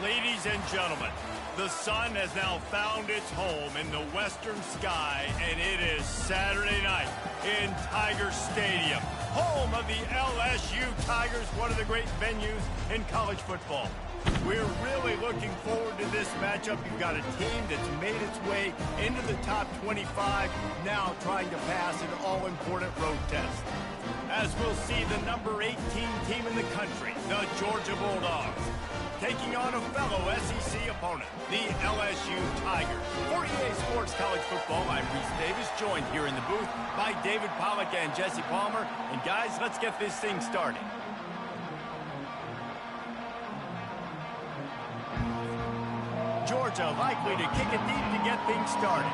Ladies and gentlemen, the sun has now found its home in the western sky, and it is Saturday night in Tiger Stadium, home of the LSU Tigers, one of the great venues in college football. We're really looking forward to this matchup. You've got a team that's made its way into the top 25, now trying to pass an all-important road test. As we'll see the number 18 team in the country, the Georgia Bulldogs, taking on a fellow SEC opponent, the LSU Tigers. For EA Sports College Football, I'm Reese Davis, joined here in the booth by David Pollack and Jesse Palmer. And guys, let's get this thing started. Georgia likely to kick it deep to get things started.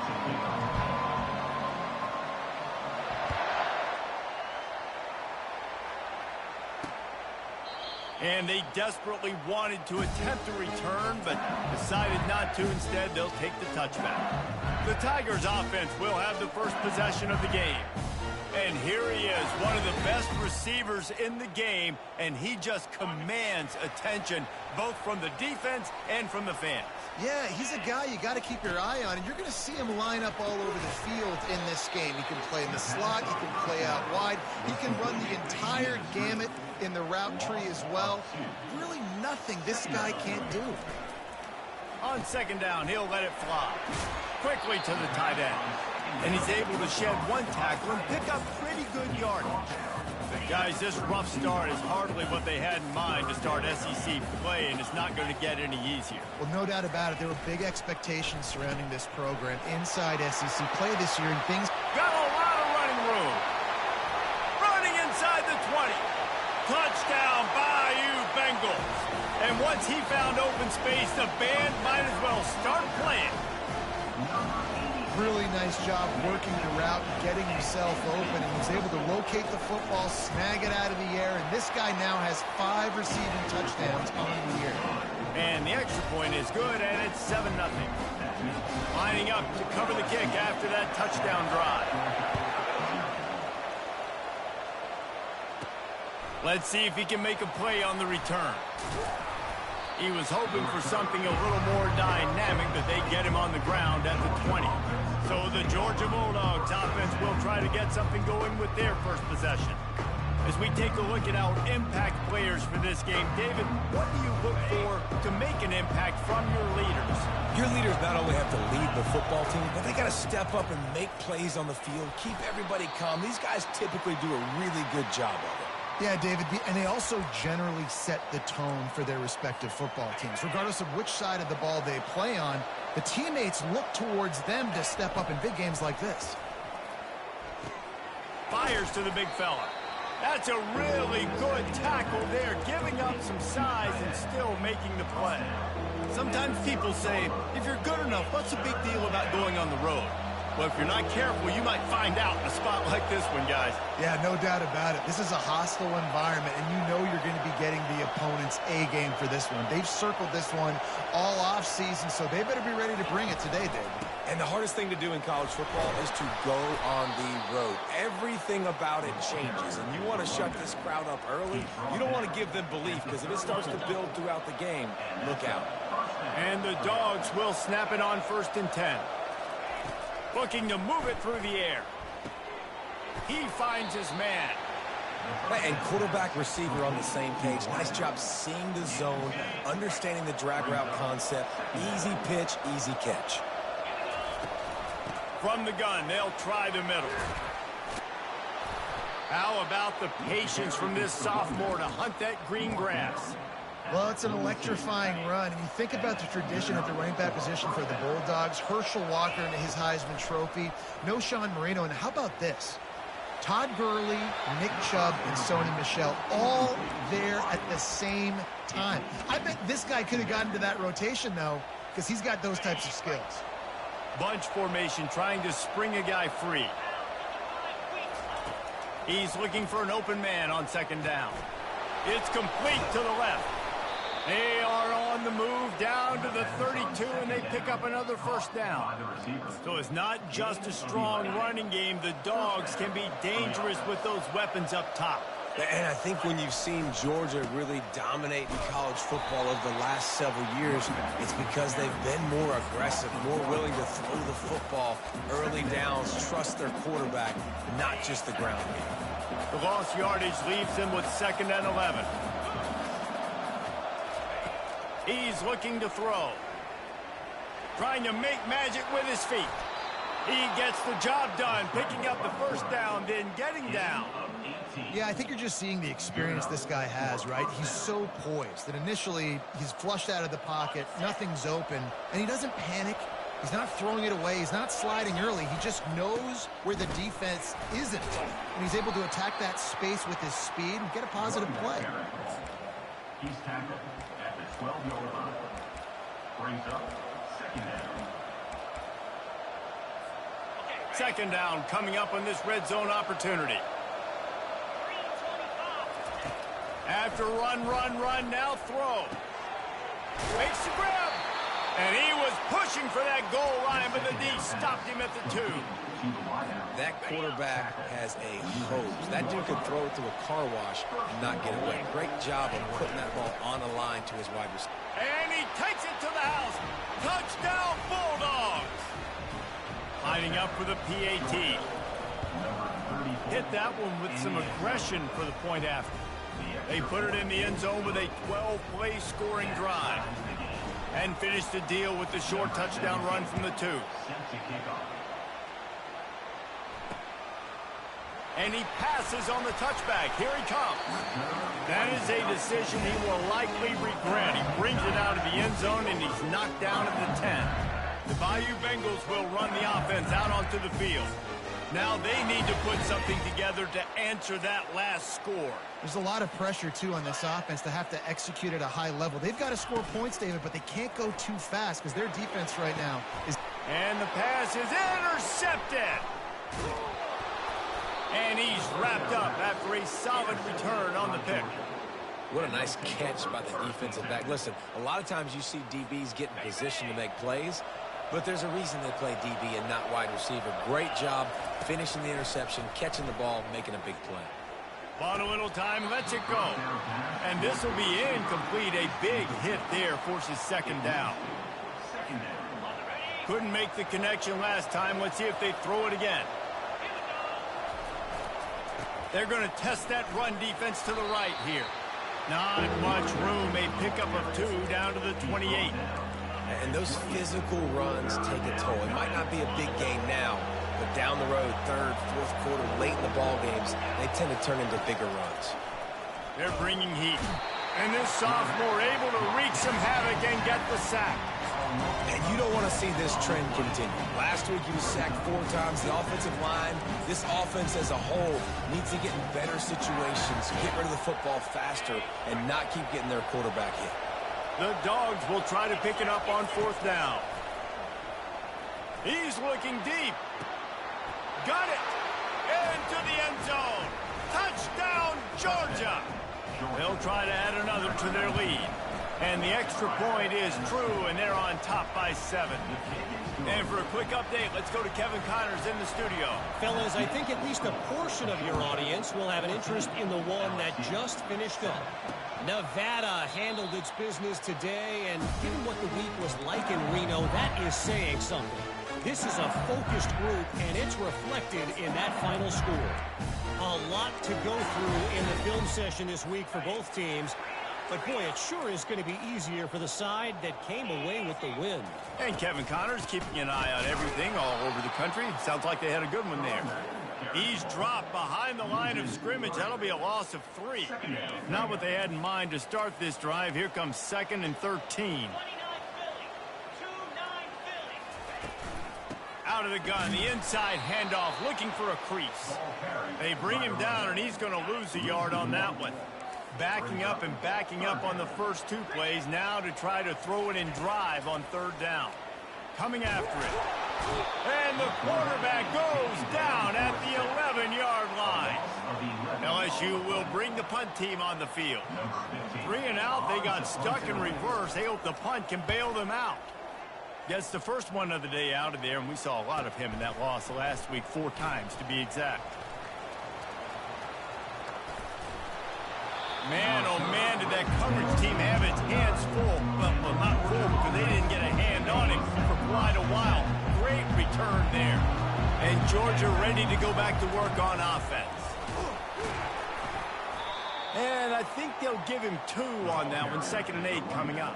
And they desperately wanted to attempt a return, but decided not to. Instead, they'll take the touchback. The Tigers offense will have the first possession of the game. And here he is, one of the best receivers in the game, and he just commands attention, both from the defense and from the fans. Yeah, he's a guy you got to keep your eye on, and you're going to see him line up all over the field in this game. He can play in the slot, he can play out wide, he can run the entire gamut in the route tree as well. Really nothing this guy can't do. On second down, he'll let it fly. Quickly to the tight end. And he's able to shed one tackle and pick up pretty good yardage. Guys, this rough start is hardly what they had in mind to start SEC play, and it's not going to get any easier. Well, no doubt about it. There were big expectations surrounding this program inside SEC play this year, and things got a lot of running room. Running inside the 20. Touchdown, Bayou Bengals. And once he found open space, the band might as well start playing. Really nice job working the route and getting himself open, and was able to locate the football, snag it out of the air, and this guy now has 5 receiving touchdowns on the year. And the extra point is good, and it's 7-0. Lining up to cover the kick after that touchdown drive. Let's see if he can make a play on the return. He was hoping for something a little more dynamic, but they get him on the ground at the 20. So the Georgia Bulldogs offense will try to get something going with their first possession. As we take a look at our impact players for this game, David, what do you look for to make an impact from your leaders? Your leaders not only have to lead the football team, but they got to step up and make plays on the field, keep everybody calm. These guys typically do a really good job of it. Yeah, David, and they also generally set the tone for their respective football teams. Regardless of which side of the ball they play on, the teammates look towards them to step up in big games like this. Fires to the big fella. That's a really good tackle there, giving up some size and still making the play. Sometimes people say, if you're good enough, what's the big deal about going on the road? Well, if you're not careful, you might find out in a spot like this one, guys. Yeah, no doubt about it. This is a hostile environment, and you know you're going to be getting the opponent's A game for this one. They've circled this one all off season, so they better be ready to bring it today, David. And the hardest thing to do in college football is to go on the road. Everything about it changes, and you want to shut this crowd up early. You don't want to give them belief, because if it starts to build throughout the game, look out. And the Dogs will snap it on 1st and 10. Looking to move it through the air. He finds his man. And quarterback receiver on the same page. Nice job seeing the zone, understanding the drag route concept. Easy pitch, easy catch. From the gun, they'll try the middle. How about the patience from this sophomore to hunt that green grass? Well, it's an electrifying run, and you think about the tradition at the running back position for the Bulldogs. Herschel Walker and his Heisman Trophy. No Sean Marino, and how about this? Todd Gurley, Nick Chubb, and Sony Michel all there at the same time. I bet this guy could have gotten to that rotation, though, because he's got those types of skills. Bunch formation, trying to spring a guy free. He's looking for an open man on 2nd down. It's complete to the left. They are on the move down to the 32, and they pick up another 1st down. So it's not just a strong running game. The Dogs can be dangerous with those weapons up top. And I think when you've seen Georgia really dominate in college football over the last several years, it's because they've been more aggressive, more willing to throw the football early downs, trust their quarterback, not just the ground game. The lost yardage leaves him with 2nd and 11. He's looking to throw. Trying to make magic with his feet. He gets the job done, picking up the first down, then getting down. Yeah, I think you're just seeing the experience this guy has, right? He's so poised that initially he's flushed out of the pocket, nothing's open, and he doesn't panic. He's not throwing it away. He's not sliding early. He just knows where the defense isn't, and he's able to attack that space with his speed and get a positive play. He's tackled at the 12-yard line. Brings up 2nd down. 2nd down coming up on this red zone opportunity. After run, now throw. Makes the grab. And he was pushing for that goal line, but the D stopped him at the 2. That quarterback has a hose. That dude could throw it to a car wash and not get away. Great job of putting that ball on a line to his wide receiver. And he takes it to the house. Touchdown, Bulldogs. Lining up for the PAT. Hit that one with some aggression for the point after. They put it in the end zone with a 12-play scoring drive. And finished the deal with the short touchdown run from the 2. And he passes on the touchback. Here he comes. That is a decision he will likely regret. He brings it out of the end zone, and he's knocked down at the 10. The Bayou Bengals will run the offense out onto the field. Now they need to put something together to answer that last score. There's a lot of pressure, too, on this offense to have to execute at a high level. They've got to score points, David, but they can't go too fast because their defense right now is... And the pass is intercepted. And he's wrapped up after a solid return on the pick. What a nice catch by the defensive back. Listen, a lot of times you see DBs get in position to make plays, but there's a reason they play DB and not wide receiver. Great job finishing the interception, catching the ball, making a big play. Bought a little time, lets it go. And this will be incomplete. A big hit there forces 2nd down. Couldn't make the connection last time. Let's see if they throw it again. They're going to test that run defense to the right here. Not much room. A pickup of 2 down to the 28. And those physical runs take a toll. It might not be a big game now, but down the road, 3rd, 4th quarter, late in the ball games, they tend to turn into bigger runs. They're bringing heat. And this sophomore able to wreak some havoc and get the sack. And you don't want to see this trend continue. Last week he was sacked 4 times. The offensive line, this offense as a whole, needs to get in better situations, get rid of the football faster, and not keep getting their quarterback hit. The Dogs will try to pick it up on 4th down. He's looking deep. Got it. Into the end zone. Touchdown, Georgia. They'll try to add another to their lead. And the extra point is true, and they're on top by 7. And for a quick update, let's go to Kevin Connors in the studio. Fellas, I think at least a portion of your audience will have an interest in the one that just finished up. Nevada handled its business today, and given what the week was like in Reno, that is saying something. This is a focused group, and it's reflected in that final score. A lot to go through in the film session this week for both teams. But, boy, it sure is going to be easier for the side that came away with the win. And Kevin Connors keeping an eye on everything all over the country. Sounds like they had a good one there. He's dropped behind the line of scrimmage. That'll be a loss of 3. Not what they had in mind to start this drive. Here comes 2nd and 13. Out of the gun, the inside handoff, looking for a crease. They bring him down, and he's going to lose a yard on that one. Backing up and backing up on the first 2 plays, now to try to throw it in drive on 3rd down. Coming after it. And the quarterback goes down at the 11-yard line. LSU will bring the punt team on the field. 3 and out, they got stuck in reverse. They hope the punt can bail them out. Gets the first one of the day out of there, and we saw a lot of him in that loss last week, 4 times to be exact. Man, oh man, did that coverage team have its hands full. Well, not full because they didn't get a hand on him for quite a while. Great return there. And Georgia ready to go back to work on offense. And I think they'll give him 2 on that one. 2nd and 8 coming up.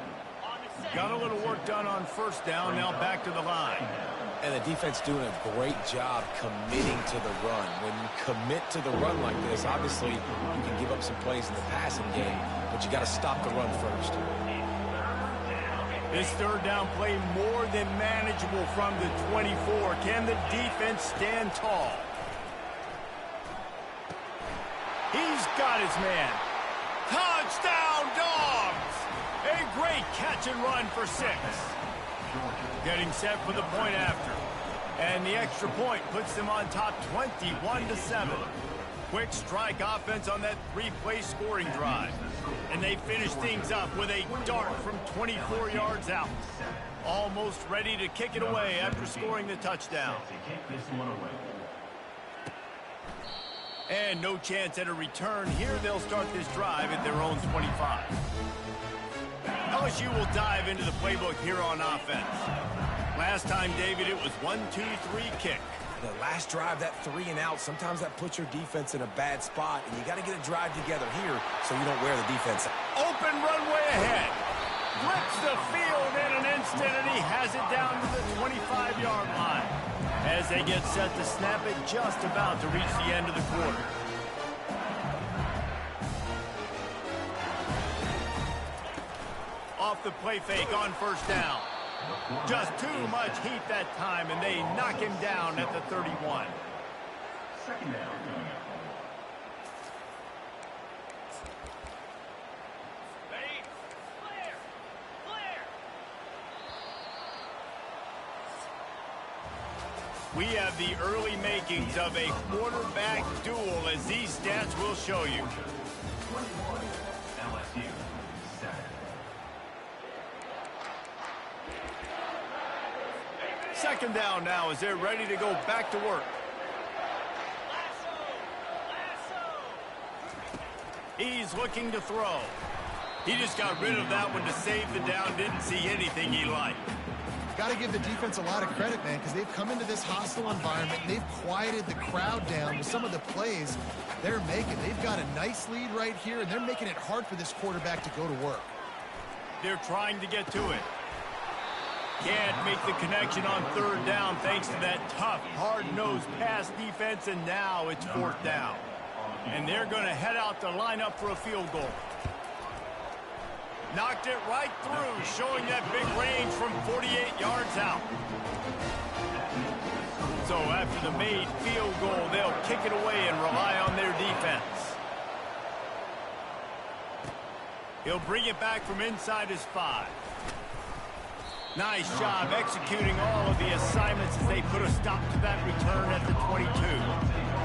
Got a little work done on first down. Now back to the line. And the defense doing a great job committing to the run. When you commit to the run like this, obviously you can give up some plays in the passing game, but you got to stop the run first. This 3rd down play more than manageable from the 24. Can the defense stand tall? He's got his man. Touchdown, Dogs! A great catch and run for 6. Getting set for the point after. And the extra point puts them on top 21-7. Quick strike offense on that 3-play scoring drive. And they finish things up with a dart from 24 yards out. Almost ready to kick it away after scoring the touchdown. And no chance at a return. Here they'll start this drive at their own 25. LSU will dive into the playbook here on offense. Last time, David, it was 1-2-3 kick. The last drive, that 3 and out, sometimes that puts your defense in a bad spot, and you got to get a drive together here so you don't wear the defense out. Open runway ahead. Flips the field in an instant, and he has it down to the 25-yard line. As they get set to snap it, just about to reach the end of the quarter. Off the play fake on first down. Just too much heat that time, and they knock him down at the 31. 2nd down. We have the early makings of a quarterback duel, as these stats will show you. 21, LSU, 7. Second down now as they're ready to go back to work. He's looking to throw. He just got rid of that one to save the down. Didn't see anything he liked. Got to give the defense a lot of credit, man, because they've come into this hostile environment and they've quieted the crowd down with some of the plays they're making. They've got a nice lead right here, and they're making it hard for this quarterback to go to work. They're trying to get to it. Can't make the connection on 3rd down thanks to that tough, hard-nosed pass defense, and now it's 4th down. And they're going to head out to line up for a field goal. Knocked it right through, showing that big range from 48 yards out. So after the made field goal, they'll kick it away and rely on their defense. He'll bring it back from inside his 5. Nice job executing all of the assignments as they put a stop to that return at the 22.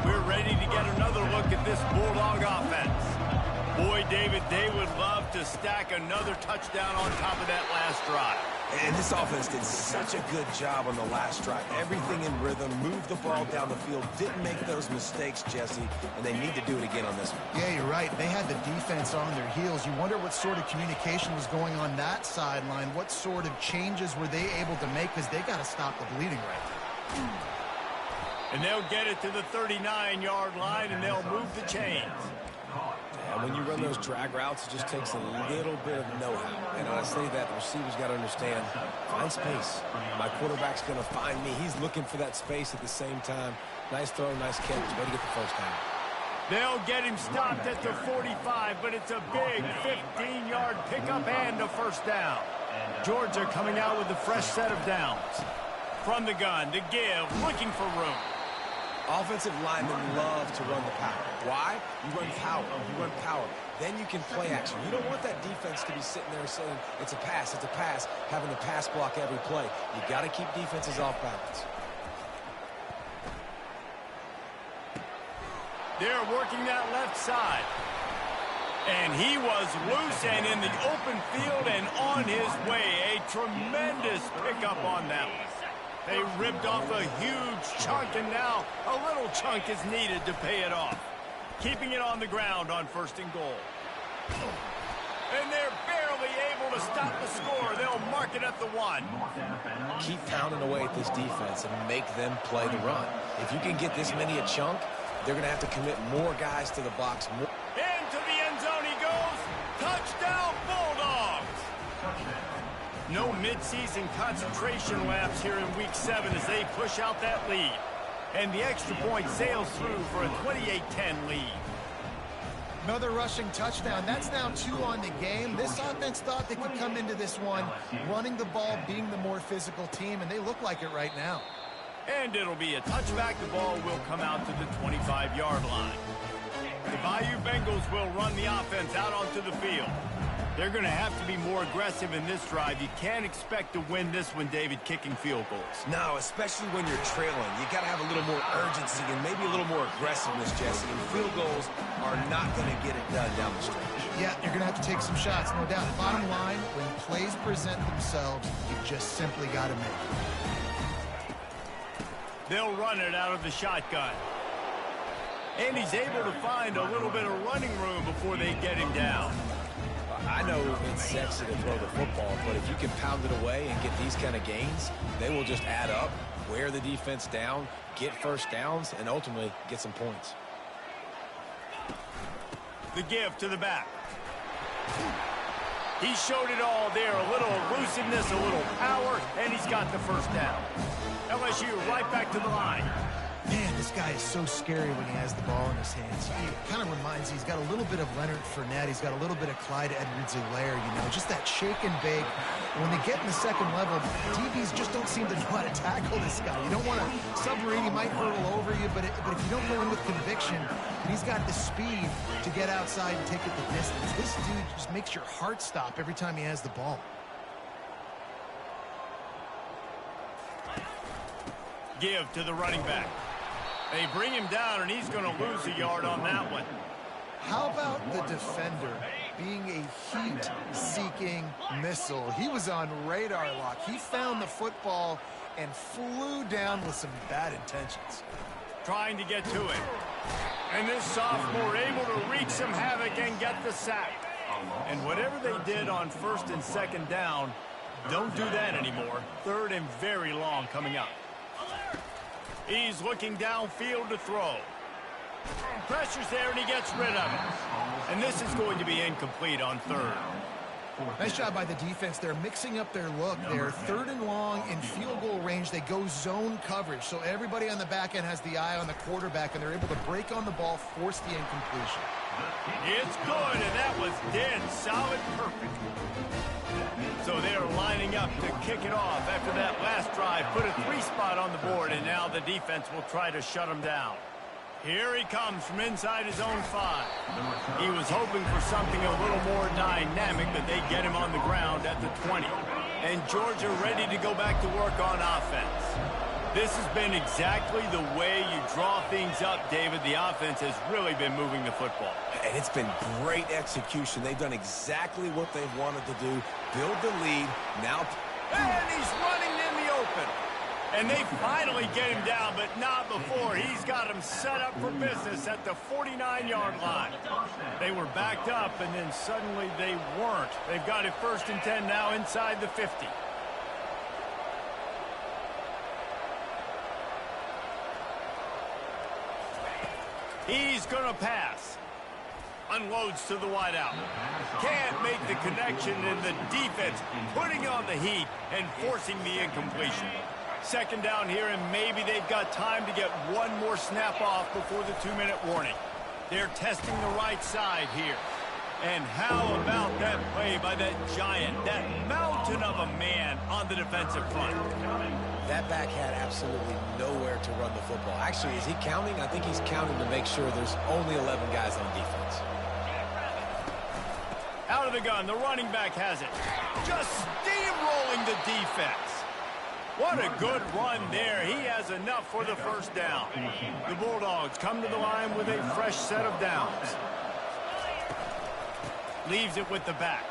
We're ready to get another look at this Bulldog offense. Boy, David, they would love to stack another touchdown on top of that last drive. And this offense did such a good job on the last drive. Everything in rhythm, moved the ball down the field, didn't make those mistakes, Jesse, and they need to do it again on this one. Yeah, you're right. They had the defense on their heels. You wonder what sort of communication was going on that sideline. What sort of changes were they able to make, because they got to stop the bleeding right now. And they'll get it to the 39-yard line, and they'll move the chains. And when you run those drag routes, it just takes a little bit of know-how. And when I say that, the receiver's got to understand, find space. My quarterback's going to find me. He's looking for that space at the same time. Nice throw, nice catch. Way to get the first down. They'll get him stopped at the 45, but it's a big 15-yard pickup and a first down. Georgia coming out with a fresh set of downs. From the gun to give, looking for room. Offensive linemen love to run the power. Why? You run power. You run power. Then you can play action. You don't want that defense to be sitting there saying, it's a pass, having the pass block every play. You got to keep defenses off balance. They're working that left side. And he was loose and in the open field and on his way. A tremendous pickup on that one. They ripped off a huge chunk, and now a little chunk is needed to pay it off. Keeping it on the ground on 1st and goal. And they're barely able to stop the score. They'll mark it at the 1. Keep pounding away at this defense and make them play the run. If you can get this many a chunk, they're going to have to commit more guys to the box. Into the end zone he goes. Touchdown, Bulldogs. No midseason concentration laps here in Week 7 as they push out that lead. And the extra point sails through for a 28-10 lead. Another rushing touchdown. That's now 2 on the game. This offense thought they could come into this one running the ball, being the more physical team, and they look like it right now. And it'll be a touchback. The ball will come out to the 25-yard line. The Bayou Bengals will run the offense out onto the field. They're going to have to be more aggressive in this drive. You can't expect to win this one, David, kicking field goals. No, especially when you're trailing. You got to have a little more urgency and maybe a little more aggressiveness, Jesse. And field goals are not going to get it done down the stretch. Yeah, you're going to have to take some shots, no doubt. Bottom line, when plays present themselves, you just simply got to make it. They'll run it out of the shotgun. And he's able to find a little bit of running room before they get him down. I know it's sexy to throw the football, but if you can pound it away and get these kind of gains, they will just add up, wear the defense down, get first downs, and ultimately get some points. The give to the back. He showed it all there. A little elusiveness, a little power, and he's got the first down. LSU right back to the line. Man, this guy is so scary when he has the ball in his hands. He kind of reminds me, he's got a little bit of Leonard Fournette. He's got a little bit of Clyde Edwards-Helaire, you know, just that shake and bake. When they get in the second level, DBs just don't seem to know how to tackle this guy. You don't want to submarine, he might hurtle over you, but if you don't go in with conviction, and he's got the speed to get outside and take it the distance. This dude just makes your heart stop every time he has the ball. Give to the running back. They bring him down, and he's going to lose a yard on that one. How about the defender being a heat-seeking missile? He was on radar lock. He found the football and flew down with some bad intentions. Trying to get to it. And this sophomore able to wreak some havoc and get the sack. And whatever they did on first and second down, don't do that anymore. Third and very long coming up. He's looking downfield to throw. Pressure's there, and he gets rid of it. And this is going to be incomplete on third. Nice job by the defense. They're mixing up their look. They're third and long in field goal range. They go zone coverage. So everybody on the back end has the eye on the quarterback, and they're able to break on the ball, force the incompletion. It's good, and that was dead solid perfect. So they're lining up to kick it off after that last drive. Put a 3-spot on the board, and now the defense will try to shut him down. Here he comes from inside his own 5. He was hoping for something a little more dynamic, but they get him on the ground at the 20. And Georgia ready to go back to work on offense. This has been exactly the way you draw things up, David. The offense has really been moving the football. And it's been great execution. They've done exactly what they've wanted to do. Build the lead. Now. And he's running in the open. And they finally get him down, but not before. He's got him set up for business at the 49-yard line. They were backed up, and then suddenly they weren't. They've got it 1st and 10 now inside the 50. He's going to pass. Unloads to the wideout. Can't make the connection, and the defense putting on the heat and forcing the incompletion. Second down here, and maybe they've got time to get one more snap off before the 2-minute warning. They're testing the right side here. And how about that play by that giant, that mountain of a man on the defensive front? That back had absolutely nowhere to run the football. Actually, is he counting? I think he's counting to make sure there's only 11 guys on defense. Out of the gun, the running back has it. Just steamrolling the defense. What a good run there. He has enough for the first down. The Bulldogs come to the line with a fresh set of downs. Leaves it with the back.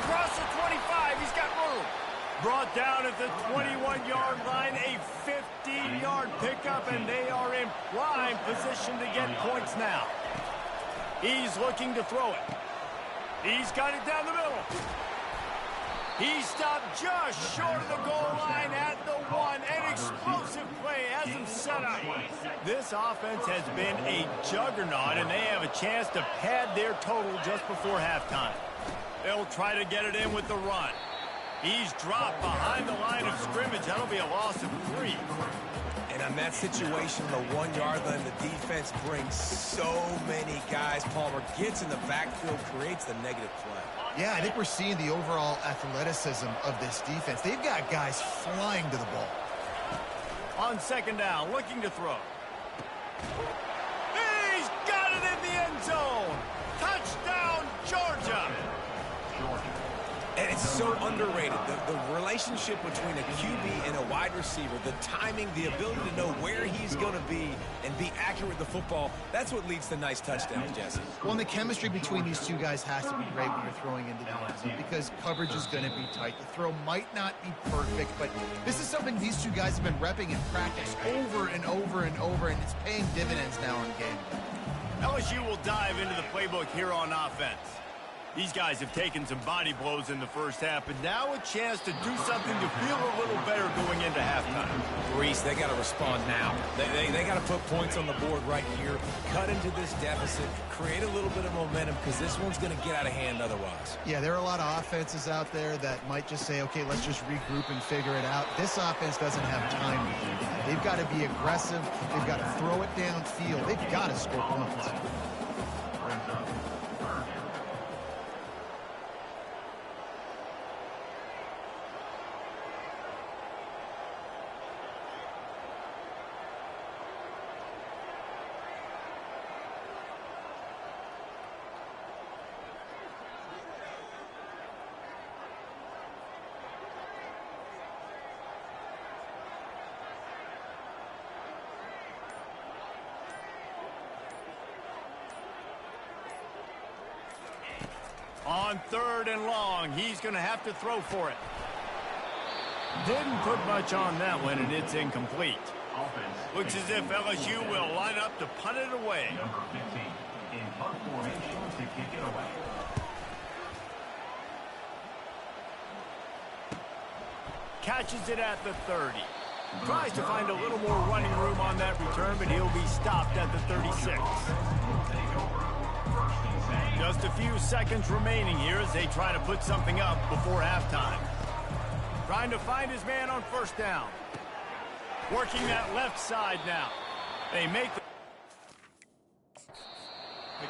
Across the 25, he's got room. Brought down at the 21-yard line, a 15-yard pickup, and they are in prime position to get points now. He's looking to throw it. He's got it down the middle. He stopped just short of the goal line at the 1. An explosive play has him set up. This offense has been a juggernaut, and they have a chance to pad their total just before halftime. They'll try to get it in with the run. He's dropped behind the line of scrimmage. That'll be a loss of 3. And on that situation, the 1-yard line, the defense brings so many guys. Palmer gets in the backfield, creates the negative play. Yeah, I think we're seeing the overall athleticism of this defense. They've got guys flying to the ball. On second down, looking to throw. He's got it in the end zone. Touchdown, Georgia. And it's so underrated. The relationship between a QB and a wide receiver, the timing, the ability to know where he's going to be and be accurate with the football, that's what leads to nice touchdowns, Jesse. Well, and the chemistry between these two guys has to be great when you're throwing into the end zone because coverage is going to be tight. The throw might not be perfect, but this is something these two guys have been repping in practice over and over and over, and it's paying dividends now in game. LSU will dive into the playbook here on offense. These guys have taken some body blows in the first half, but now a chance to do something to feel a little better going into halftime. Reese, they got to respond now. They got to put points on the board right here, cut into this deficit, create a little bit of momentum because this one's going to get out of hand otherwise. Yeah, there are a lot of offenses out there that might just say, okay, let's just regroup and figure it out. This offense doesn't have time to do that. They've got to be aggressive. They've got to throw it downfield. They've got to score points. On third and long, he's going to have to throw for it. Didn't put much on that one, and it's incomplete. Looks as if LSU will line up to punt it away. Number 15 in punt formation to kick it away. Catches it at the 30. Tries to find a little more running room on that return, but he'll be stopped at the 36. Just a few seconds remaining here as they try to put something up before halftime. Trying to find his man on first down. Working that left side now. They pick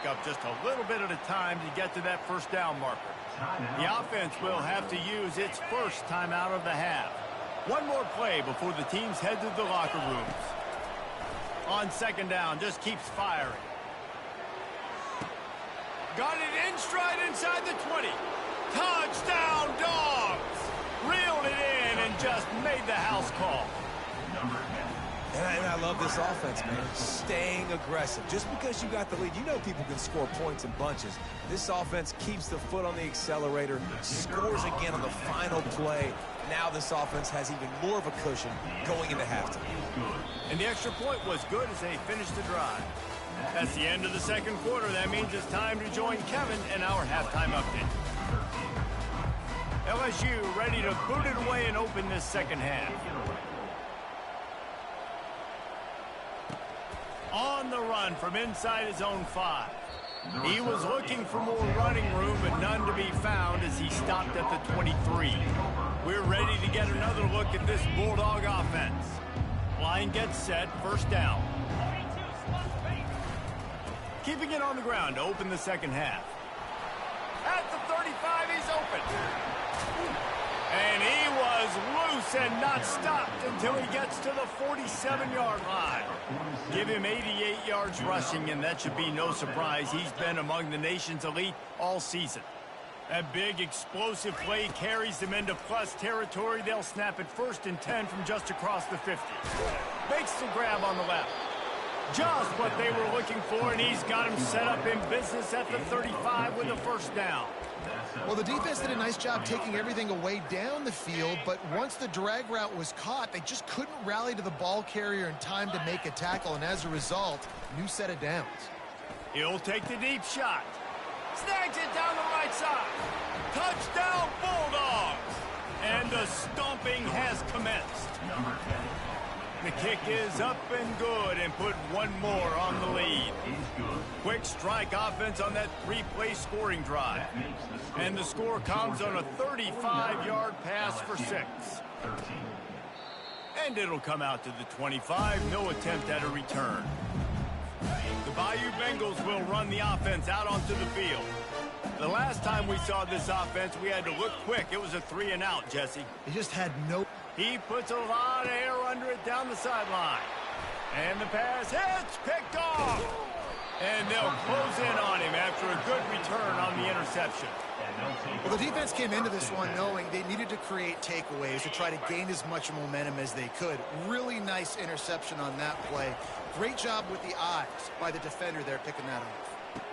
up just a little bit at a time to get to that first down marker. The offense will have to use its first timeout of the half. One more play before the teams head to the locker rooms. On second down, just keeps firing. Got it in stride inside the 20. Touchdown, Dogs! Reeled it in and just made the house call. And I love this offense, man. Staying aggressive. Just because you got the lead, you know people can score points in bunches. This offense keeps the foot on the accelerator, scores again on the final play. Now this offense has even more of a cushion going into halftime. And the extra point was good as they finished the drive. That's the end of the second quarter. That means it's time to join Kevin in our halftime update. LSU ready to boot it away and open this second half. On the run from inside his own 5. He was looking for more running room, but none to be found as he stopped at the 23. We're ready to get another look at this Bulldog offense. Line gets set, first down. Keeping it on the ground to open the second half. At the 35, he's open. And he was loose and not stopped until he gets to the 47-yard line. Give him 88 yards rushing, and that should be no surprise. He's been among the nation's elite all season. That big explosive play carries them into plus territory. They'll snap it first and 10 from just across the 50. Makes the grab on the left. Just what they were looking for, and he's got him set up in business at the 35 with a first down. Well, the defense did a nice job taking everything away down the field, but once the drag route was caught, they just couldn't rally to the ball carrier in time to make a tackle, and as a result, new set of downs. He'll take the deep shot. Snags it down the right side. Touchdown, Bulldogs! And the stomping has commenced. The kick is up and good and put one more on the lead. Quick strike offense on that three-play scoring drive. And the score comes on a 35-yard pass for 6. And it'll come out to the 25. No attempt at a return. The Bayou Bengals will run the offense out onto the field. The last time we saw this offense, we had to look quick. It was a 3-and-out, Jesse. He just had no... He puts a lot of air under it down the sideline. And the pass hits, picked off. And they'll close in on him after a good return on the interception. Well, the defense came into this one knowing they needed to create takeaways to try to gain as much momentum as they could. Really nice interception on that play. Great job with the eyes by the defender there picking that off.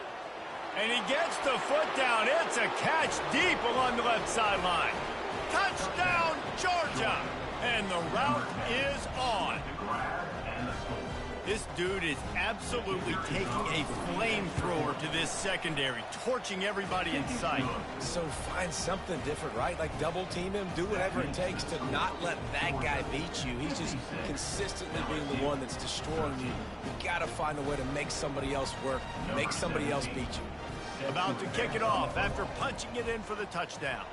And he gets the foot down. It's a catch deep along the left sideline. Touchdown, Georgia! And the route is on. This dude is absolutely taking a flamethrower to this secondary, torching everybody in sight. So find something different, right? Like double team him, do whatever it takes to not let that guy beat you. He's just consistently being the one that's destroying you. You gotta find a way to make somebody else work, make somebody else beat you. About to kick it off after punching it in for the touchdown.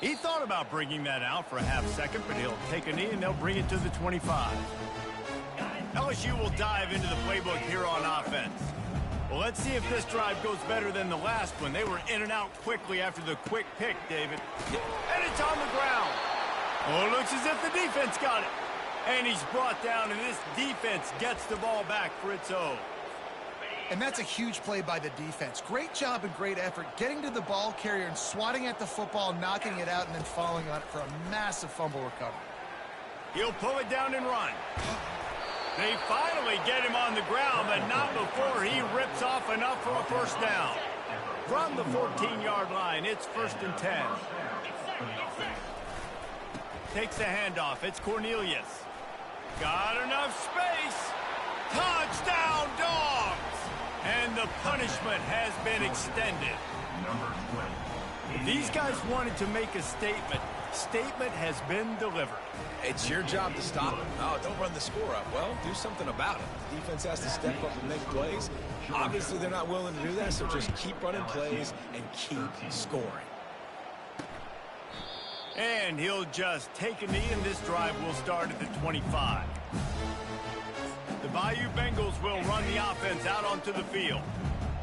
He thought about bringing that out for a half second, but he'll take a knee and they'll bring it to the 25. LSU will dive into the playbook here on offense. Well, let's see if this drive goes better than the last one. They were in and out quickly after the quick pick, David. And it's on the ground. Oh, it looks as if the defense got it. And he's brought down, and this defense gets the ball back for its own. And that's a huge play by the defense. Great job and great effort getting to the ball carrier and swatting at the football, knocking it out, and then falling on it for a massive fumble recovery. He'll pull it down and run. They finally get him on the ground, but not before he rips off enough for a first down. From the 14-yard line, it's 1st and 10. Takes the handoff. It's Cornelius. Got enough space. Touchdown, Dogs! And the punishment has been extended. These guys wanted to make a statement. Statement has been delivered. It's your job to stop him. Oh, don't run the score up. Well, do something about it. The defense has to step up and make plays. Obviously, they're not willing to do that, so just keep running plays and keep scoring. And he'll just take a knee, and this drive will start at the 25. The Bayou Bengals will run the offense out onto the field.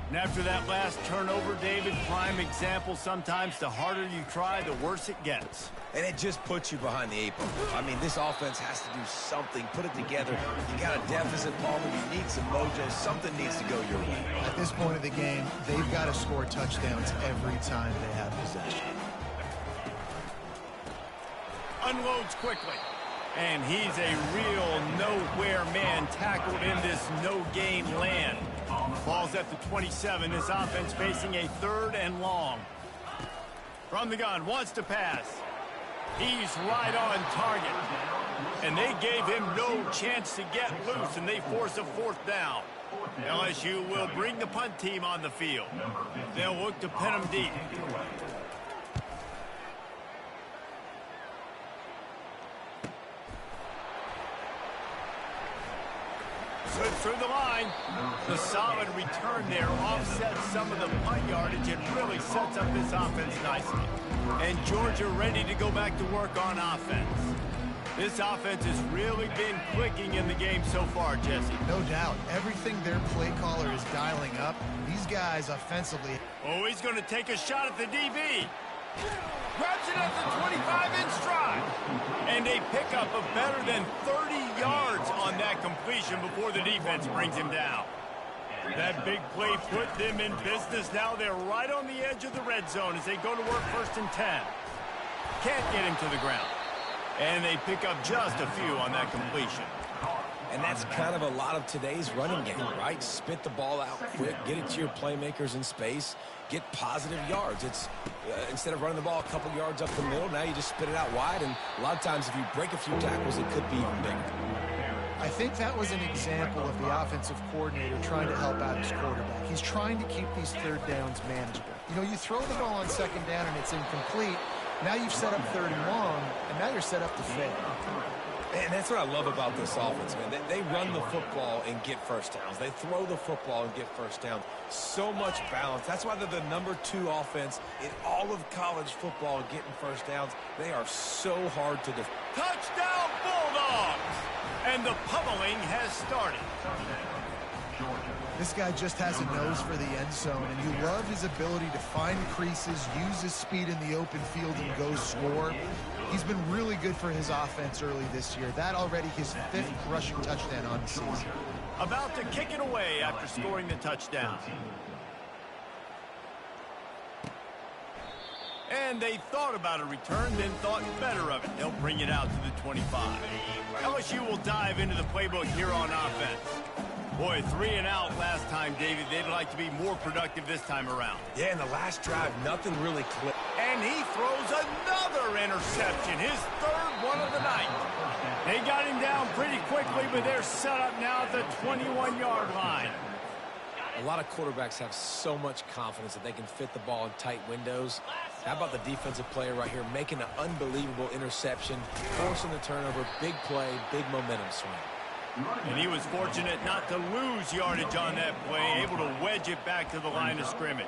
And after that last turnover, David, prime example, sometimes the harder you try, the worse it gets. And it just puts you behind the 8 ball. I mean, this offense has to do something, put it together. You got a deficit, Palmer, you need some mojo. Something needs to go your way. At this point of the game, they've got to score touchdowns every time they have possession. Unloads quickly. And he's a real nowhere man tackled in this no-gain land. Ball's at the 27. This offense facing a 3rd and long. From the gun, wants to pass. He's right on target. And they gave him no chance to get loose, and they force a 4th down. LSU will bring the punt team on the field. They'll look to pin him deep. Slips through the line. The solid return there offsets some of the punt yardage and really sets up this offense nicely. And Georgia ready to go back to work on offense. This offense has really been clicking in the game so far, Jesse. No doubt. Everything their play caller is dialing up, these guys offensively. Oh, he's going to take a shot at the DB. Grabs it at the 25 in stride. And a pickup of better than 30 yards on that completion before the defense brings him down. That big play put them in business. Now they're right on the edge of the red zone as they go to work 1st and 10. Can't get him to the ground. And they pick up just a few on that completion. And that's kind of a lot of today's running game, right? Spit the ball out quick, get it to your playmakers in space, get positive yards. It's instead of running the ball a couple yards up the middle, now you just spit it out wide. And a lot of times if you break a few tackles, it could be even bigger. I think that was an example of the offensive coordinator trying to help out his quarterback. He's trying to keep these third downs manageable. You know, you throw the ball on second down and it's incomplete. Now you've set up third and long, and now you're set up to fail. And that's what I love about this offense, man. They run the football and get first downs. They throw the football and get first downs. So much balance. That's why they're the #2 offense in all of college football getting first downs. They are so hard to defend. Touchdown Bulldogs! And the pummeling has started. This guy just has a nose for the end zone, and you love his ability to find creases, use his speed in the open field, and go score. He's been really good for his offense early this year. That already his 5th rushing touchdown on the season. About to kick it away after scoring the touchdown. And they thought about a return, then thought better of it. They'll bring it out to the 25. LSU will dive into the playbook here on offense. Boy, 3 and out last time, David. They'd like to be more productive this time around. Yeah, in the last drive, nothing really clicked. And he throws another interception, his 3rd one of the night. They got him down pretty quickly, but they're set up now at the 21-yard line. A lot of quarterbacks have so much confidence that they can fit the ball in tight windows. How about the defensive player right here making an unbelievable interception, forcing the turnover, big play, big momentum swing. And he was fortunate not to lose yardage on that play, able to wedge it back to the line of scrimmage.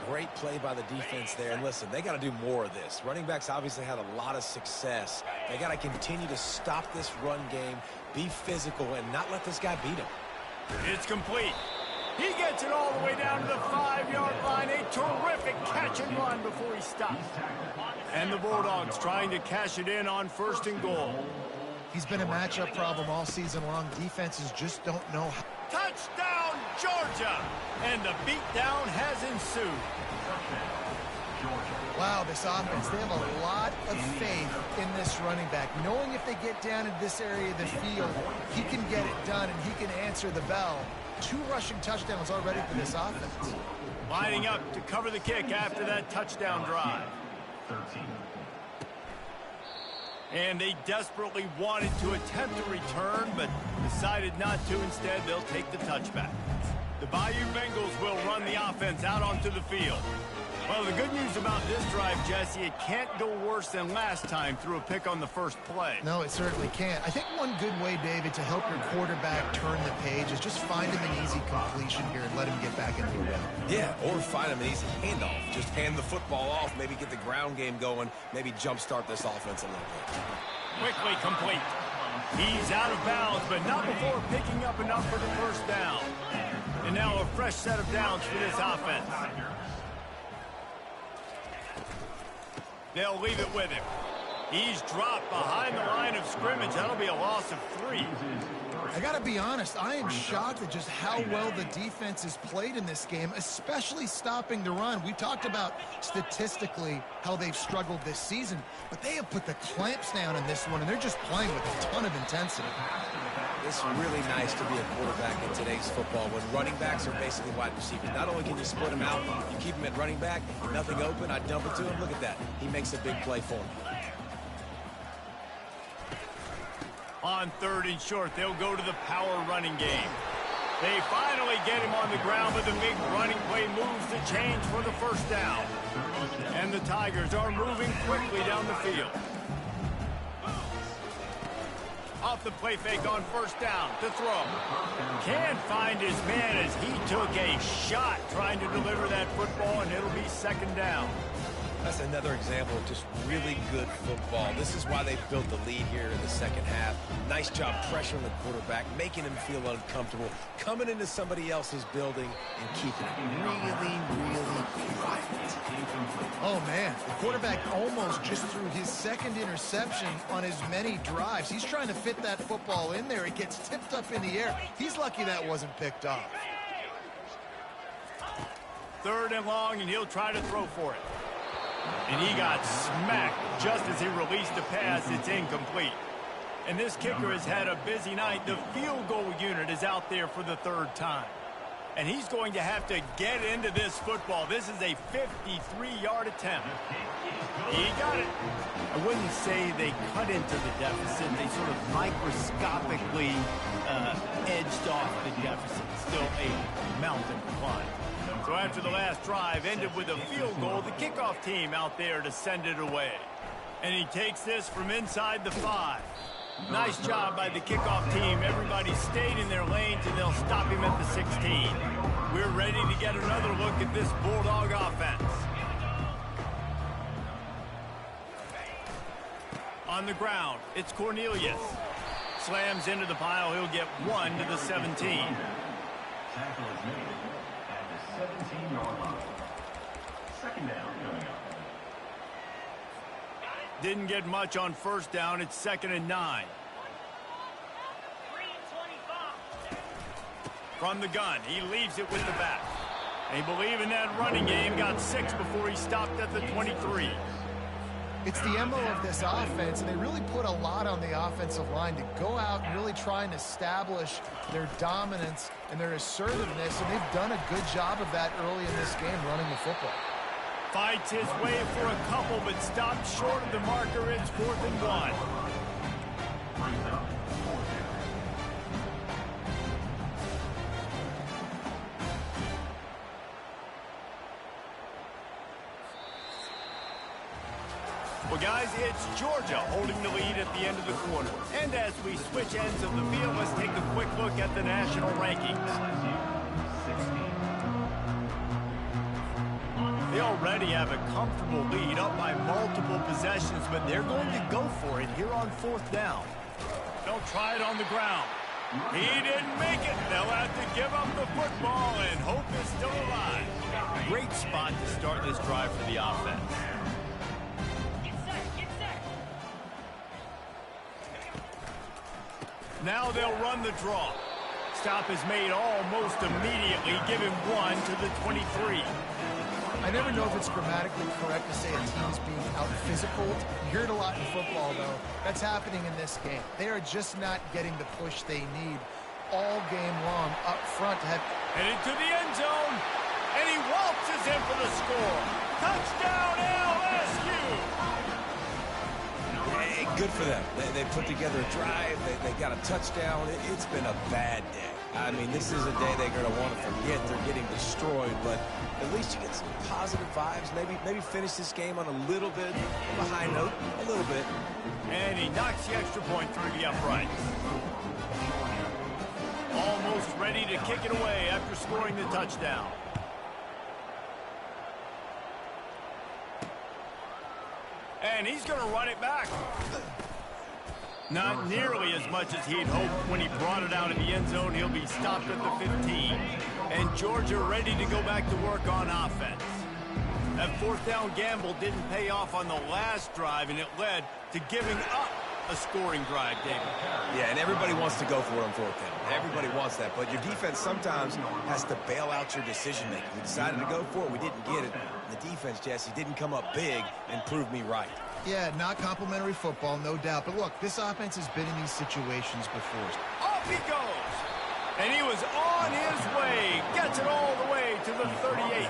Great play by the defense there. And listen, they got to do more of this. Running backs obviously had a lot of success. They got to continue to stop this run game, be physical, and not let this guy beat him. It's complete. He gets it all the way down to the 5-yard line. A terrific catch and run before he stops. And the Bulldogs trying to cash it in on 1st and goal. He's been a matchup problem all season long. Defenses just don't know how. Touchdown, Georgia! And the beatdown has ensued. Wow, this offense, they have a lot of faith in this running back. Knowing if they get down in this area of the field, he can get it done and he can answer the bell. 2 rushing touchdowns already for this offense. Lining up to cover the kick after that touchdown drive. And they desperately wanted to attempt a return, but decided not to. Instead, they'll take the touchback. The Bayou Bengals will run the offense out onto the field. Well, the good news about this drive, Jesse, it can't go worse than last time through a pick on the first play. No, it certainly can't. I think one good way, David, to help your quarterback turn the page is just find him an easy completion here and let him get back into the rhythm. Yeah, or find him an easy handoff. Just hand the football off, maybe get the ground game going, maybe jumpstart this offense a little bit. Quickly complete. He's out of bounds, but not before picking up enough for the first down. And now a fresh set of downs for this offense. They'll leave it with him. He's dropped behind the line of scrimmage. That'll be a loss of 3. I got to be honest, I am shocked at just how well the defense has played in this game, especially stopping the run. We talked about statistically how they've struggled this season, but they have put the clamps down in this one, and they're just playing with a ton of intensity. It's really nice to be a quarterback in today's football when running backs are basically wide receivers. Not only can you split them out, you keep them at running back, nothing open, I dump it to him. Look at that. He makes a big play for me. On 3rd and short, they'll go to the power running game. They finally get him on the ground, but the big running play moves the change for the first down. And the Tigers are moving quickly down the field. Off the play fake on 1st down to throw. Can't find his man as he took a shot trying to deliver that football, and it'll be 2nd down. That's another example of just really good football. This is why they built the lead here in the 2nd half. Nice job pressuring the quarterback, making him feel uncomfortable, coming into somebody else's building and keeping it really, really quiet. Oh, man, the quarterback almost just threw his 2nd interception on as many drives. He's trying to fit that football in there. It gets tipped up in the air. He's lucky that wasn't picked off. 3rd and long, and he'll try to throw for it. And he got smacked just as he released the pass. It's incomplete. And this kicker has had a busy night. The field goal unit is out there for the 3rd time. And he's going to have to get into this football. This is a 53-yard attempt. He got it. I wouldn't say they cut into the deficit. They sort of microscopically edged off the deficit. Still a mountain to climb. So after the last drive ended with a field goal, the kickoff team out there to send it away. And he takes this from inside the 5. Nice job by the kickoff team. Everybody stayed in their lanes, and they'll stop him at the 16. We're ready to get another look at this Bulldog offense. On the ground, it's Cornelius. Slams into the pile. He'll get 1 to the 17. Tackle is made at the 17-yard line. Second down coming up. Didn't get much on first down. It's 2nd and 9. From the gun, he leaves it with the back. They believe in that running game. Got 6 before he stopped at the 23. It's the MO of this offense, and they really put a lot on the offensive line to go out and really try and establish their dominance and their assertiveness, and they've done a good job of that early in this game running the football. Fights his way for a couple, but stopped short of the marker. It's 4th and 1. Well, guys, it's Georgia holding the lead at the end of the quarter. And as we switch ends of the field, let's take a quick look at the national rankings. They already have a comfortable lead, up by multiple possessions, but they're going to go for it here on 4th down. They'll try it on the ground. He didn't make it. They'll have to give up the football, and hope is still alive. Great spot to start this drive for the offense. Now they'll run the draw. Stop is made almost immediately. Give him 1 to the 23. I never know if it's grammatically correct to say a team is being out-physical. You hear it a lot in football, though. That's happening in this game. They are just not getting the push they need all game long up front to have... Headed to the end zone, and he waltzes in for the score. Touchdown, LSU! Hey, good for them. They put together a drive. They got a touchdown. It's been a bad day. I mean, this is a day they're going to want to forget. They're getting destroyed, but at least you get some positive vibes. Maybe finish this game on a little bit of a high note, a little bit. And he knocks the extra point through the uprights. Almost ready to kick it away after scoring the touchdown. And he's going to run it back. Not nearly as much as he'd hoped when he brought it out of the end zone. He'll be stopped at the 15. And Georgia ready to go back to work on offense. That 4th down gamble didn't pay off on the last drive, and it led to giving up a scoring drive, David. Yeah, and everybody wants to go for it on 4th down. Everybody wants that, but your defense sometimes has to bail out your decision-making. We decided to go for it. We didn't get it. The defense, Jesse, didn't come up big and prove me right. Yeah, not complimentary football, no doubt. But look, this offense has been in these situations before. Off he goes. And he was on his way. Gets it all the way to the 38.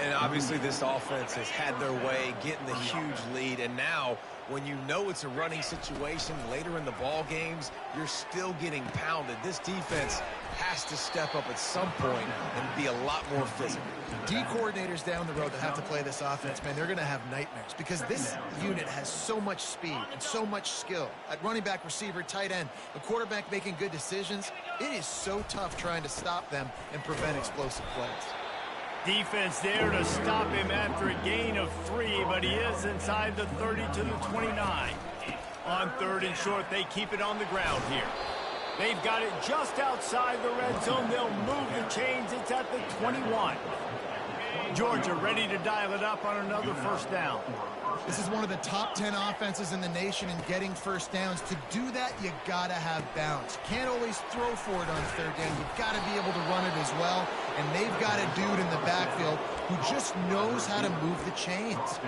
And obviously this offense has had their way, getting the huge lead. And now, when you know it's a running situation later in the ball games, you're still getting pounded. This defense has to step up at some point and be a lot more physical. D coordinators down the road that have to play this offense, man, they're going to have nightmares because this unit has so much speed and so much skill. At running back, receiver, tight end, a quarterback making good decisions, it is so tough trying to stop them and prevent explosive plays. Defense there to stop him after a gain of 3, but he is inside the 30 to the 29. On 3rd and short, they keep it on the ground here. They've got it just outside the red zone. They'll move the chains. It's at the 21. Georgia ready to dial it up on another 1st down. This is one of the top 10 offenses in the nation in getting 1st downs. To do that, you got to have bounce. Can't always throw for it on 3rd down. You've got to be able to run it as well. And they've got a dude in the backfield who just knows how to move the chains.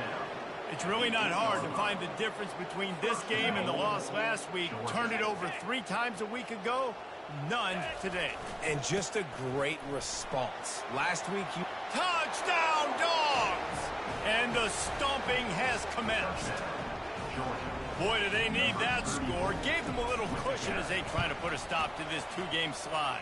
It's really not hard to find the difference between this game and the loss last week. Turned it over 3 times a week ago. None today. And just a great response. Last week, you... Touchdown, Dogs! And the stomping has commenced. Boy, do they need that score. Gave them a little cushion as they try to put a stop to this two-game slide.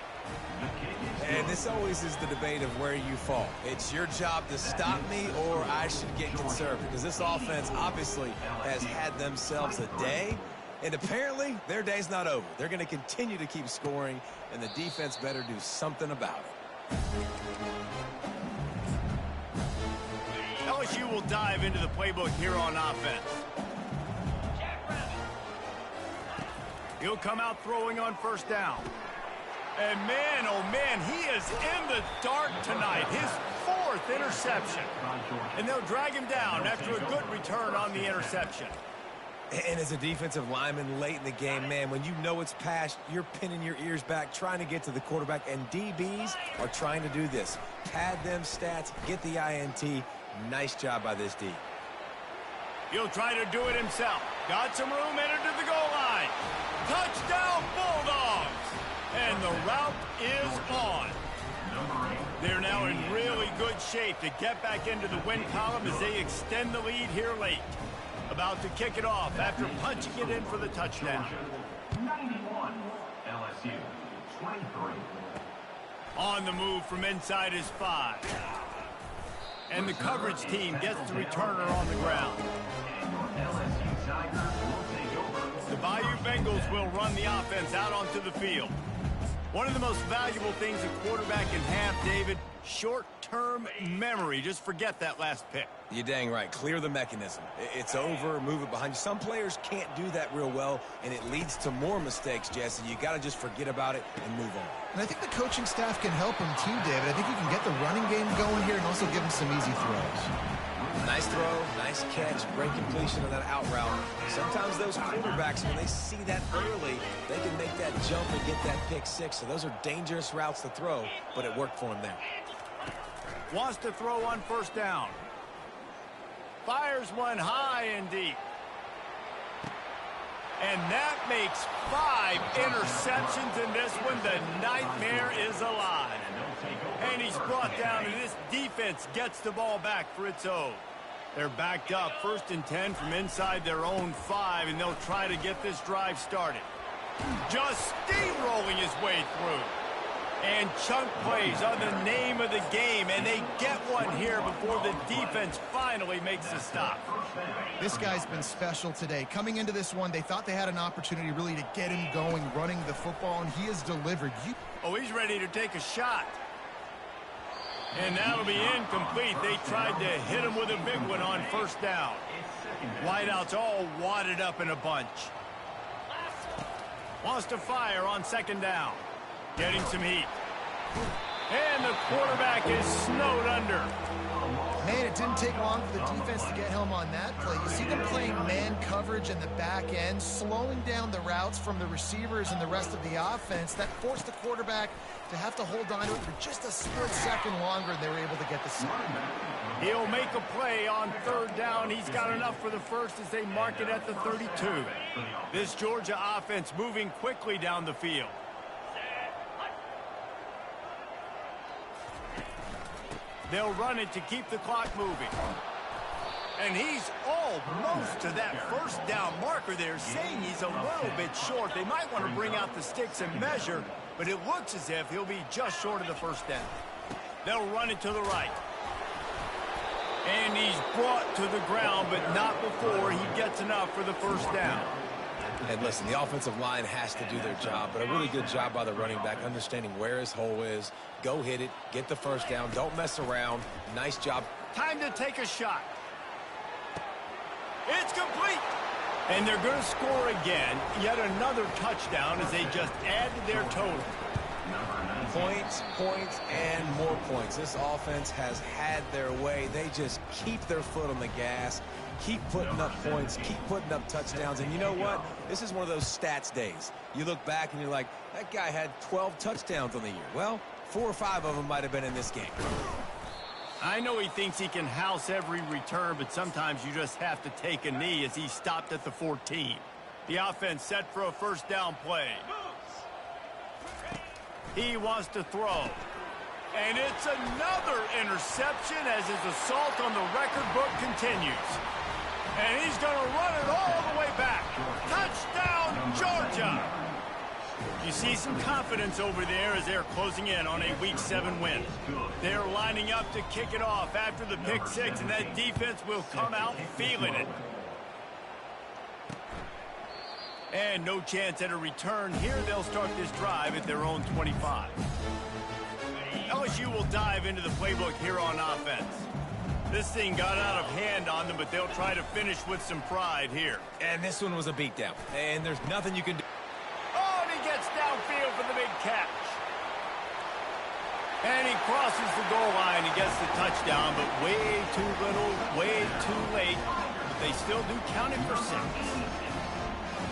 And this always is the debate of where you fall. It's your job to stop me or I should get conservative. Because this offense obviously has had themselves a day. And apparently, their day's not over. They're going to continue to keep scoring, and the defense better do something about it. LSU will dive into the playbook here on offense. He'll come out throwing on first down. And man, oh man, he is in the dark tonight. His 4th interception. And they'll drag him down after a good return on the interception. And as a defensive lineman late in the game, man, when you know it's past, you're pinning your ears back, trying to get to the quarterback, and DBs are trying to do this. Pad them stats, get the INT. Nice job by this D. He'll try to do it himself. Got some room, entered to the goal line. Touchdown, Bulldogs! And the route is on. They're now in really good shape to get back into the win column as they extend the lead here late. About to kick it off after punching it in for the touchdown. 91, LSU, 23. On the move from inside his 5. And the coverage team gets the returner on the ground. LSU Tigers will take over. The Bayou Bengals will run the offense out onto the field. One of the most valuable things a quarterback can have, David, short-term memory. Just forget that last pick. You're dang right. Clear the mechanism. It's over, move it behind you. Some players can't do that real well, and it leads to more mistakes, Jesse. You got to just forget about it and move on. And I think the coaching staff can help him too, David. I think you can get the running game going here and also give him some easy throws. Nice throw, nice catch, great completion of that out route. Sometimes those quarterbacks, when they see that early, they can make that jump and get that pick 6. So those are dangerous routes to throw, but it worked for him there. Wants to throw on first down. Fires one high and deep. And that makes 5 interceptions in this one. The nightmare is alive. And he's brought down, and this defense gets the ball back for its own. They're backed up, 1st and 10 from inside their own 5, and they'll try to get this drive started. Just steamrolling his way through. And chunk plays are the name of the game, and they get one here before the defense finally makes the stop. This guy's been special today. Coming into this one, they thought they had an opportunity really to get him going, running the football, and he has delivered. Oh, he's ready to take a shot. And that'll be incomplete. They tried to hit him with a big one on first down. Wideouts all wadded up in a bunch. Wants to fire on 2nd down. Getting some heat. And the quarterback is snowed under. Man, it didn't take long for the defense to get home on that play. You see them playing man coverage in the back end, slowing down the routes from the receivers and the rest of the offense. That forced the quarterback to have to hold on to it for just a split second longer, and they were able to get the sack. He'll make a play on 3rd down. He's got enough for the first as they mark it at the 32. This Georgia offense moving quickly down the field. They'll run it to keep the clock moving. And he's almost to that first down marker there, saying he's a little bit short. They might want to bring out the sticks and measure, but it looks as if he'll be just short of the first down. They'll run it to the right. And he's brought to the ground, but not before he gets enough for the first down. And listen, the offensive line has to do their job, but a really good job by the running back, understanding where his hole is. Go hit it, get the first down, don't mess around. Nice job. Time to take a shot. It's complete. And they're going to score again. Yet another touchdown as they just add to their total. Points, points, and more points. This offense has had their way. They just keep their foot on the gas, keep putting up points, keep putting up touchdowns. And you know what? This is one of those stats days. You look back and you're like, that guy had 12 touchdowns on the year. Well, 4 or 5 of them might have been in this game. I know he thinks he can house every return, but sometimes you just have to take a knee as he stopped at the 14. The offense set for a first down play. He wants to throw. And it's another interception as his assault on the record book continues. And he's going to run it all the way back. Touchdown, Georgia! You see some confidence over there as they're closing in on a Week 7 win. They're lining up to kick it off after the pick 6, and that defense will come out feeling it. And no chance at a return. Here they'll start this drive at their own 25. LSU will dive into the playbook here on offense. This thing got out of hand on them, but they'll try to finish with some pride here. And this one was a beatdown, and there's nothing you can do. Oh, and he gets downfield for the big catch. And he crosses the goal line and gets the touchdown, but way too little, way too late. But they still do count it for 6.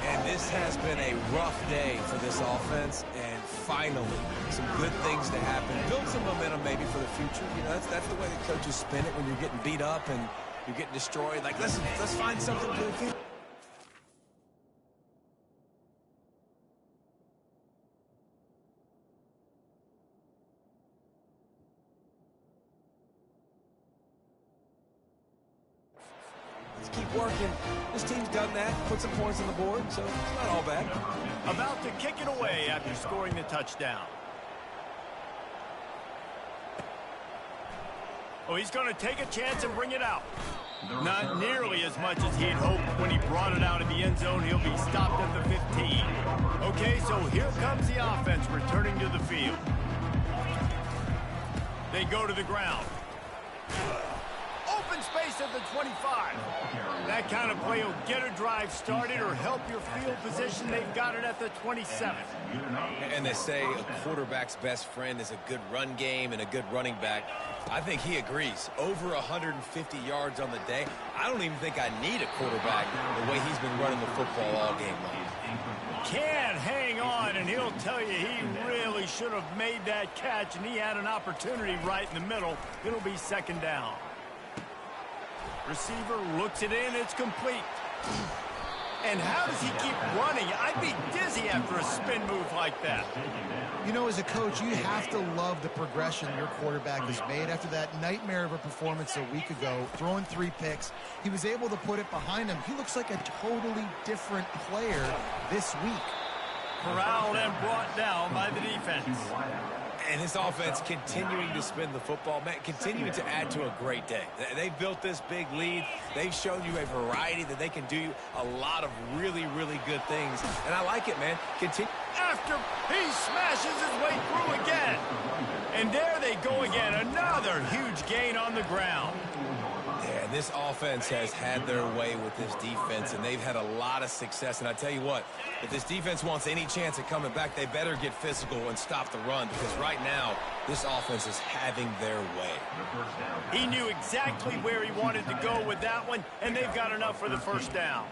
And this has been a rough day for this offense, and finally, some good things to happen. Build some momentum maybe for the future. You know, that's the way the coaches spin it when you're getting beat up and you're getting destroyed. Like, let's find something to do. Let's keep working. This team's done that, put some points on the board, so it's not all bad. About to kick it away after scoring the touchdown. Oh, he's going to take a chance and bring it out. Not nearly as much as he had hoped when he brought it out in the end zone. He'll be stopped at the 15. Okay, so here comes the offense returning to the field. They go to the ground. Open space at the 25. That kind of play will get a drive started or help your field position. They've got it at the 27. And they say a quarterback's best friend is a good run game and a good running back. I think he agrees. Over 150 yards on the day. I don't even think I need a quarterback the way he's been running the football all game long. Can't hang on, and he'll tell you he really should have made that catch, and he had an opportunity right in the middle. It'll be second down. Receiver looks it in. It's complete. And how does he keep running? I'd be dizzy after a spin move like that. You know, as a coach, you have to love the progression your quarterback has made. After that nightmare of a performance a week ago, throwing 3 picks, he was able to put it behind him. He looks like a totally different player this week. Corralled and brought down by the defense. And his offense continuing to spin the football, man, continuing to add to a great day. They built this big lead. They've shown you a variety that they can do a lot of really, really good things. And I like it, man. Continue. After he smashes his way through again. And there they go again. Another huge gain on the ground. Yeah, this offense has had their way with this defense, and they've had a lot of success. And I tell you what, if this defense wants any chance at coming back, they better get physical and stop the run, because right now, this offense is having their way. He knew exactly where he wanted to go with that one, and they've got enough for the first down.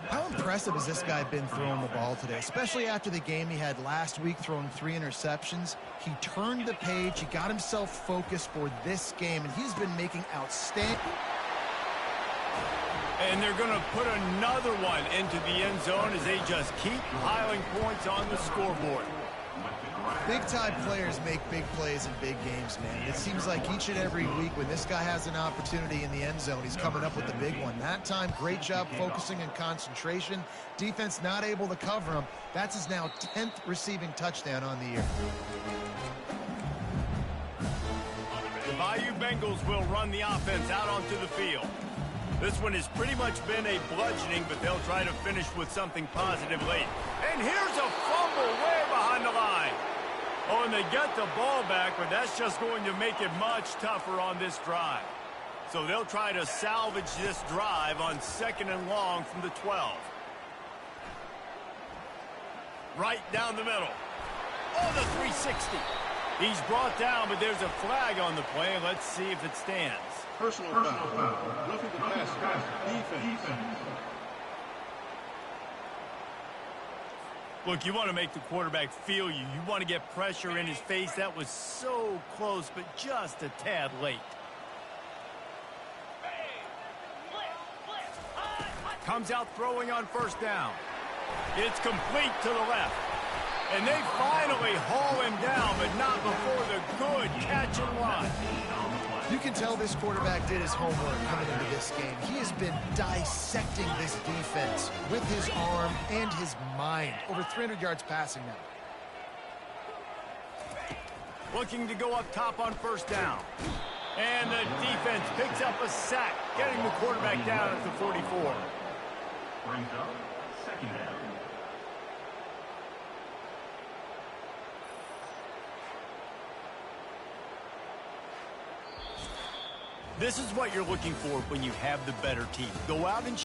How impressive has this guy been throwing the ball today, especially after the game he had last week throwing 3 interceptions. He turned the page. He got himself focused for this game, and he's been making outstanding. And they're going to put another one into the end zone as they just keep piling points on the scoreboard. Big-time players make big plays in big games, man. It seems like each and every week when this guy has an opportunity in the end zone, he's coming up with the big one. That time, great job focusing and concentration. Defense not able to cover him. That's his now 10th receiving touchdown on the year. The Bayou Bengals will run the offense out onto the field. This one has pretty much been a bludgeoning, but they'll try to finish with something positive late. And here's a fumble way behind the line. Oh, and they get the ball back, but that's just going to make it much tougher on this drive. So they'll try to salvage this drive on 2nd and long from the 12. Right down the middle. Oh, the 360. He's brought down, but there's a flag on the play. Let's see if it stands. Personal foul. Roughing the passer. Defense. Look, you want to make the quarterback feel you. You want to get pressure in his face. That was so close, but just a tad late. Comes out throwing on 1st down. It's complete to the left. And they finally haul him down, but not before the good catch and run. You can tell this quarterback did his homework coming into this game. He has been dissecting this defense with his arm and his mind. Over 300 yards passing now. Looking to go up top on first down. And the defense picks up a sack, getting the quarterback down at the 44. Brings up second down. This is what you're looking for when you have the better team. Go out and